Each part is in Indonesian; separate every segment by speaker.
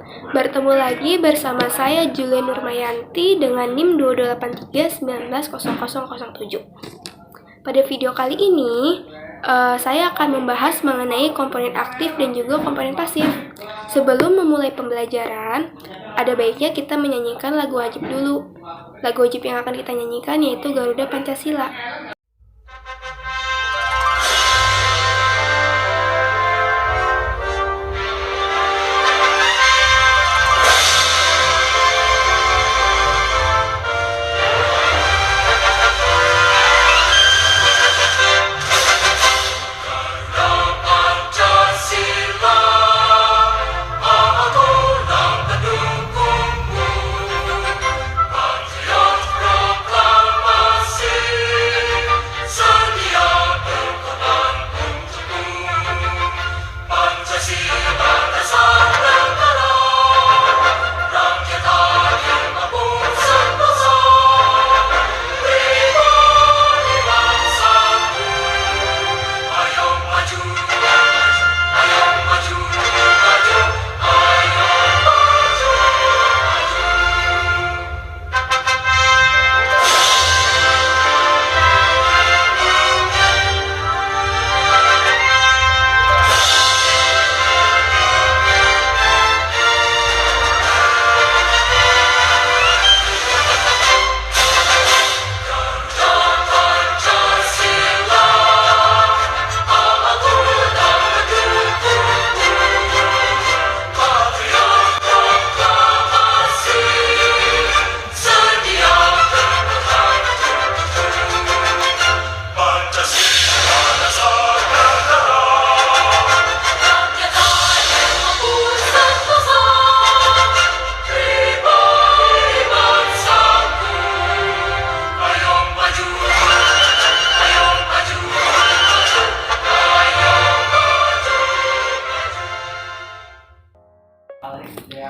Speaker 1: Bertemu lagi bersama saya Julia Nurmayanti dengan NIM 2283190007. Pada video kali ini, saya akan membahas mengenai komponen aktif dan juga komponen pasif. Sebelum memulai pembelajaran, ada baiknya kita menyanyikan lagu wajib dulu. Lagu wajib yang akan kita nyanyikan yaitu Garuda Pancasila.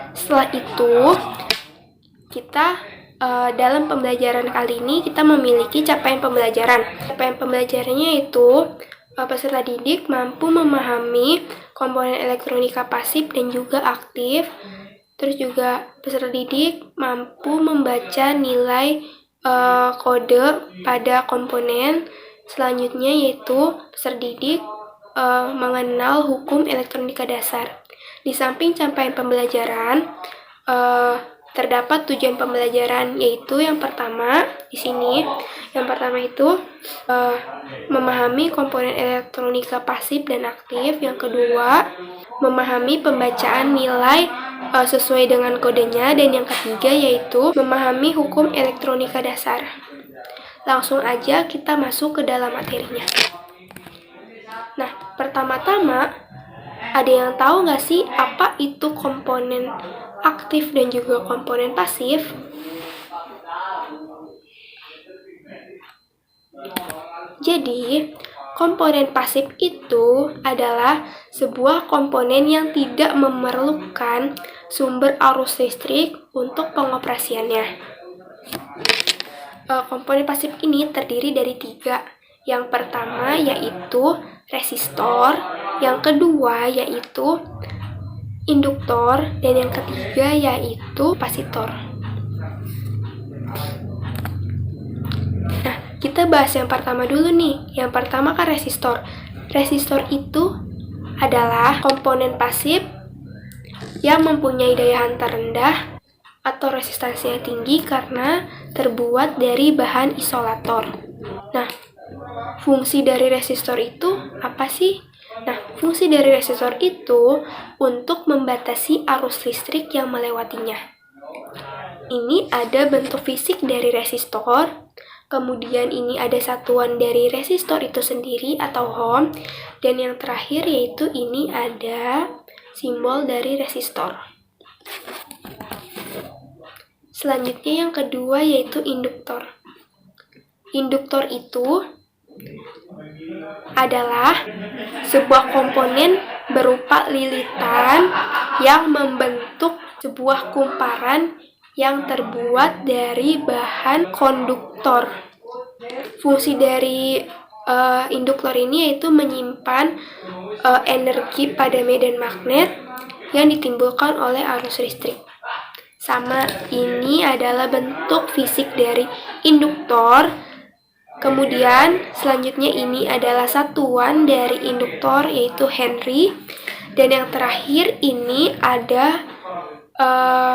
Speaker 1: Setelah itu, kita dalam pembelajaran kali ini kita memiliki capaian pembelajaran. Capaian pembelajarannya yaitu peserta didik mampu memahami komponen elektronika pasif dan juga aktif. Terus juga peserta didik mampu membaca nilai kode pada komponen. Selanjutnya yaitu peserta didik mengenal hukum elektronika dasar. Di samping capaian pembelajaran, terdapat tujuan pembelajaran, yaitu yang pertama di sini, yang pertama itu memahami komponen elektronika pasif dan aktif. Yang kedua, memahami pembacaan nilai sesuai dengan kodenya, dan yang ketiga yaitu memahami hukum elektronika dasar. Langsung aja kita masuk ke dalam materinya. Nah, pertama-tama, ada yang tahu nggak sih apa itu komponen aktif dan juga komponen pasif? Jadi, komponen pasif itu adalah sebuah komponen yang tidak memerlukan sumber arus listrik untuk pengoperasiannya. Komponen pasif ini terdiri dari 3. Yang pertama yaitu resistor, yang kedua yaitu induktor, dan yang ketiga yaitu kapasitor. Nah, kita bahas yang pertama dulu nih. Yang pertama kan resistor. Resistor itu adalah komponen pasif yang mempunyai daya hantar rendah atau resistansinya tinggi karena terbuat dari bahan isolator. Nah, fungsi dari resistor itu apa sih? Nah, fungsi dari resistor itu untuk membatasi arus listrik yang melewatinya. Ini ada bentuk fisik dari resistor, kemudian ini ada satuan dari resistor itu sendiri atau ohm, dan yang terakhir yaitu ini ada simbol dari resistor. Selanjutnya yang kedua yaitu induktor. Induktor itu adalah sebuah komponen berupa lilitan yang membentuk sebuah kumparan yang terbuat dari bahan konduktor. Fungsi dari induktor ini yaitu menyimpan energi pada medan magnet yang ditimbulkan oleh arus listrik. Sama, ini adalah bentuk fisik dari induktor. Kemudian selanjutnya ini adalah satuan dari induktor, yaitu Henry. Dan yang terakhir ini ada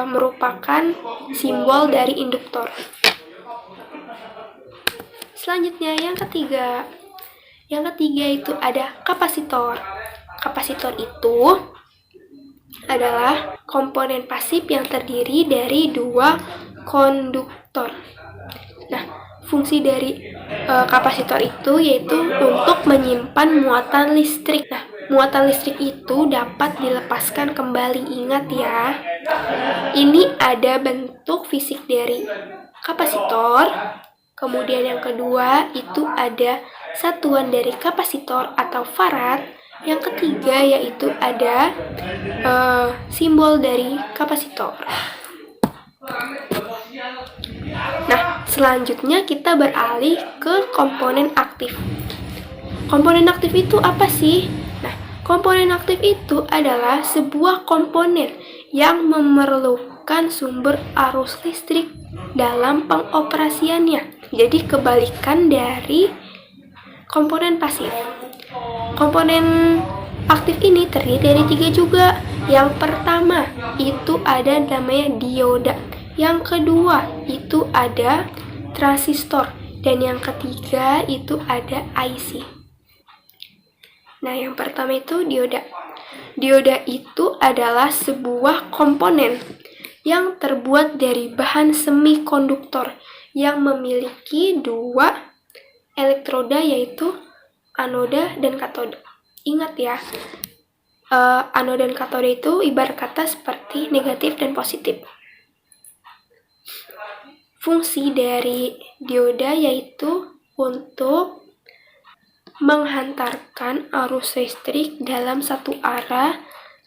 Speaker 1: merupakan simbol dari induktor. Selanjutnya yang ketiga. Yang ketiga itu ada kapasitor. Kapasitor itu adalah komponen pasif yang terdiri dari dua konduktor. Nah, fungsi dari kapasitor itu yaitu untuk menyimpan muatan listrik. Nah, muatan listrik itu dapat dilepaskan kembali. Ingat ya, ini ada bentuk fisik dari kapasitor. Kemudian yang kedua itu ada satuan dari kapasitor atau farad. Yang ketiga yaitu ada simbol dari kapasitor. Nah, selanjutnya kita beralih ke komponen aktif. Komponen aktif itu apa sih? Nah, komponen aktif itu adalah sebuah komponen yang memerlukan sumber arus listrik dalam pengoperasiannya. Jadi kebalikan dari komponen pasif. Komponen aktif ini terdiri dari 3 juga. Yang pertama itu ada namanya dioda. Yang kedua itu ada transistor. Dan yang ketiga itu ada IC. Nah, yang pertama itu dioda. Dioda itu adalah sebuah komponen yang terbuat dari bahan semikonduktor yang memiliki 2 elektroda, yaitu anoda dan katoda. Ingat ya, anoda dan katoda itu ibarat kata seperti negatif dan positif. Fungsi dari dioda yaitu untuk menghantarkan arus listrik dalam satu arah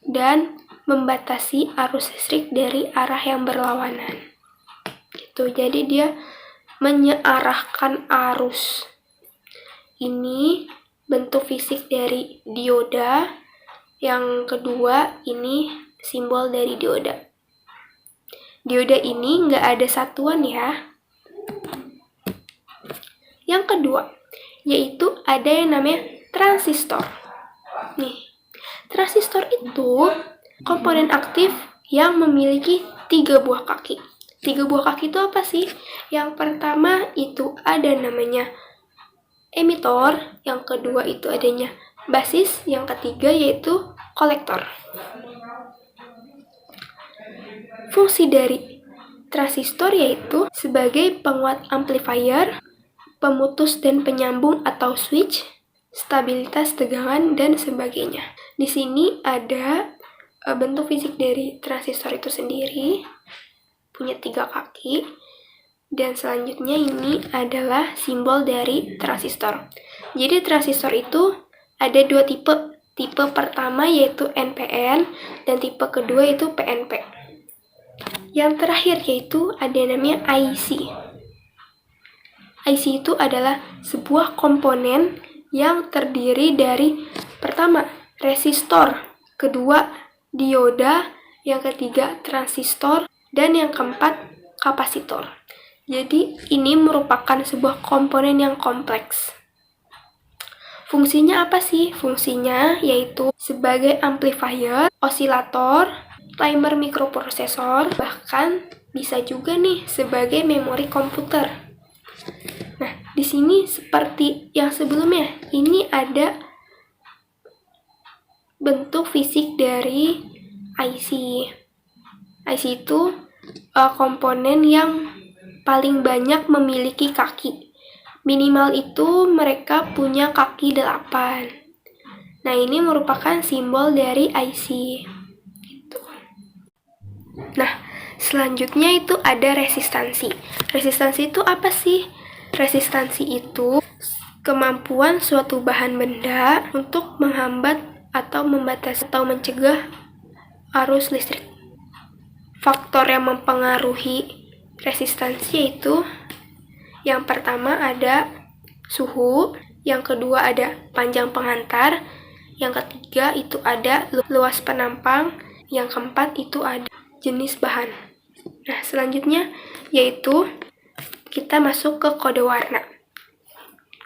Speaker 1: dan membatasi arus listrik dari arah yang berlawanan. Gitu. Jadi dia menyearahkan arus. Ini bentuk fisik dari dioda. Yang kedua ini simbol dari dioda. Dioda ini nggak ada satuan ya. Yang kedua yaitu ada yang namanya transistor. Nih, transistor itu komponen aktif yang memiliki 3 buah kaki. 3 buah kaki itu apa sih? Yang pertama itu ada namanya emitor, yang kedua itu adanya basis, yang ketiga yaitu kolektor. Fungsi dari transistor yaitu sebagai penguat amplifier, pemutus dan penyambung atau switch, stabilitas tegangan, dan sebagainya. Di sini ada bentuk fisik dari transistor itu sendiri, punya 3 kaki. Dan selanjutnya ini adalah simbol dari transistor. Jadi transistor itu ada 2 tipe. Tipe pertama yaitu NPN dan tipe kedua yaitu PNP. Yang terakhir yaitu ada namanya IC. IC itu adalah sebuah komponen yang terdiri dari pertama resistor, kedua dioda, yang ketiga transistor, dan yang keempat kapasitor. Jadi ini merupakan sebuah komponen yang kompleks. Fungsinya apa sih? Fungsinya yaitu sebagai amplifier, osilator, timer mikroprosesor, bahkan bisa juga nih sebagai memori komputer. Nah, di sini seperti yang sebelumnya, ini ada bentuk fisik dari IC. IC itu komponen yang paling banyak memiliki kaki. Minimal itu mereka punya kaki 8. Nah, ini merupakan simbol dari IC. Gitu. Nah, selanjutnya itu ada resistansi. Resistansi itu apa sih? Resistansi itu kemampuan suatu bahan benda untuk menghambat atau membatasi atau mencegah arus listrik. Faktor yang mempengaruhi resistansi yaitu yang pertama ada suhu, yang kedua ada panjang penghantar, yang ketiga itu ada luas penampang, yang keempat itu ada jenis bahan. Nah, selanjutnya yaitu kita masuk ke kode warna.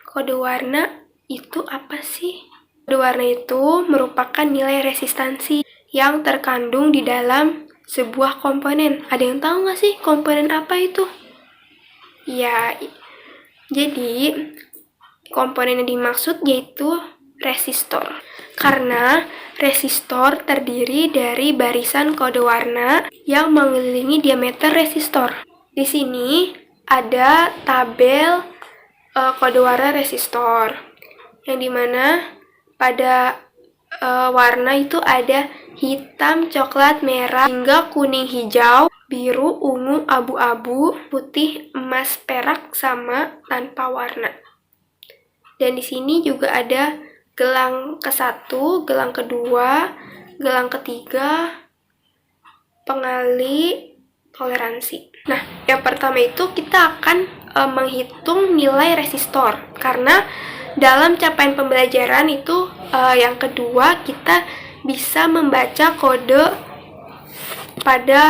Speaker 1: Kode warna itu apa sih? Kode warna itu merupakan nilai resistansi yang terkandung di dalam sebuah komponen. Ada yang tahu nggak sih komponen apa itu? Ya, jadi komponen yang dimaksud yaitu resistor. Karena resistor terdiri dari barisan kode warna yang mengelilingi diameter resistor. Di sini ada tabel kode warna resistor, yang dimana pada warna itu ada hitam, coklat, merah, hingga kuning, hijau, biru, ungu, abu-abu, putih, emas, perak, sama tanpa warna. Dan di sini juga ada gelang ke-1, gelang kedua, gelang ketiga, pengali, toleransi. Nah, yang pertama itu kita akan menghitung nilai resistor, karena dalam capaian pembelajaran itu yang kedua kita bisa membaca kode pada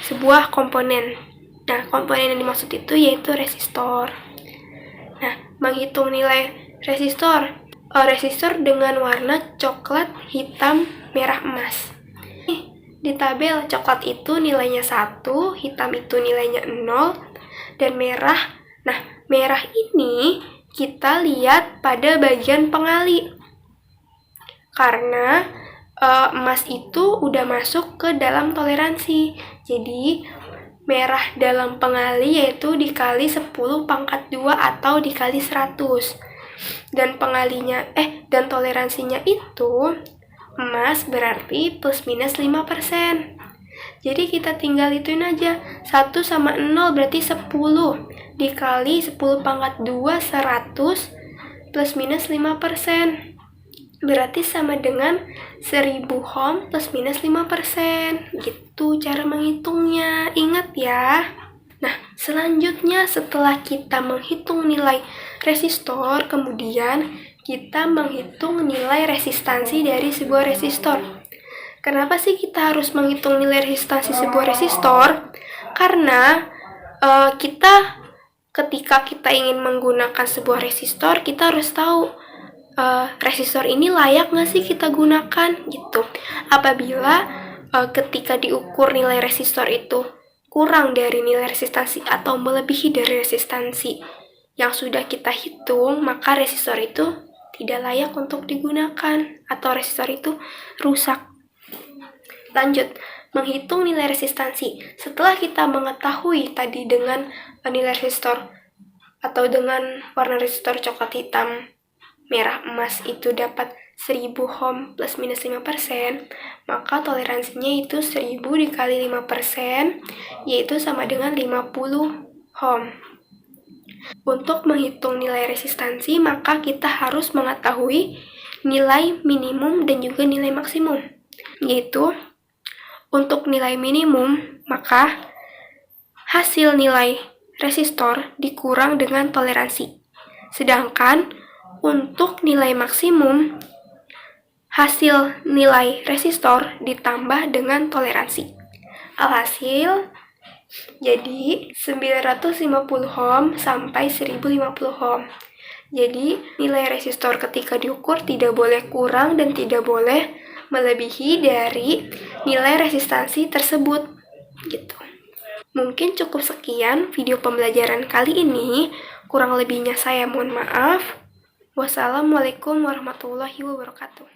Speaker 1: sebuah komponen. Nah, komponen yang dimaksud itu yaitu resistor. Nah, menghitung nilai resistor. Resistor dengan warna coklat, hitam, merah, emas. Di tabel coklat itu nilainya 1, hitam itu nilainya 0, dan merah. Nah, merah ini kita lihat pada bagian pengali. Karena emas itu udah masuk ke dalam toleransi. Jadi, merah dalam pengali yaitu dikali 10 pangkat 2 atau dikali 100. Dan dan toleransinya itu emas berarti plus minus 5%. Jadi kita tinggal ituin aja. 1 sama 0 berarti 10. Dikali 10 pangkat 2, 100 plus minus 5%. Berarti sama dengan 1000 ohm plus minus 5%. Gitu cara menghitungnya. Ingat ya. Nah, selanjutnya setelah kita menghitung nilai resistor, kemudian kita menghitung nilai resistansi dari sebuah resistor. Kenapa sih kita harus menghitung nilai resistansi sebuah resistor? Karena ketika kita ingin menggunakan sebuah resistor, kita harus tahu resistor ini layak nggak sih kita gunakan gitu. Apabila ketika diukur nilai resistor itu kurang dari nilai resistansi atau melebihi dari resistansi yang sudah kita hitung, maka resistor itu tidak layak untuk digunakan atau resistor itu rusak. Lanjut, menghitung nilai resistansi. Setelah kita mengetahui tadi dengan nilai resistor atau dengan warna resistor coklat, hitam, merah, emas itu dapat 1000 ohm plus minus 5%, maka toleransinya itu 1000 dikali 5%, yaitu sama dengan 50 ohm. Untuk menghitung nilai resistansi, maka kita harus mengetahui nilai minimum dan juga nilai maksimum. Yaitu, untuk nilai minimum, maka hasil nilai resistor dikurang dengan toleransi. Sedangkan untuk nilai maksimum, hasil nilai resistor ditambah dengan toleransi. Alhasil, jadi 950 ohm sampai 1050 ohm. Jadi, nilai resistor ketika diukur tidak boleh kurang dan tidak boleh melebihi dari nilai resistansi tersebut. Gitu. Mungkin cukup sekian video pembelajaran kali ini. Kurang lebihnya saya mohon maaf. Wassalamualaikum warahmatullahi wabarakatuh.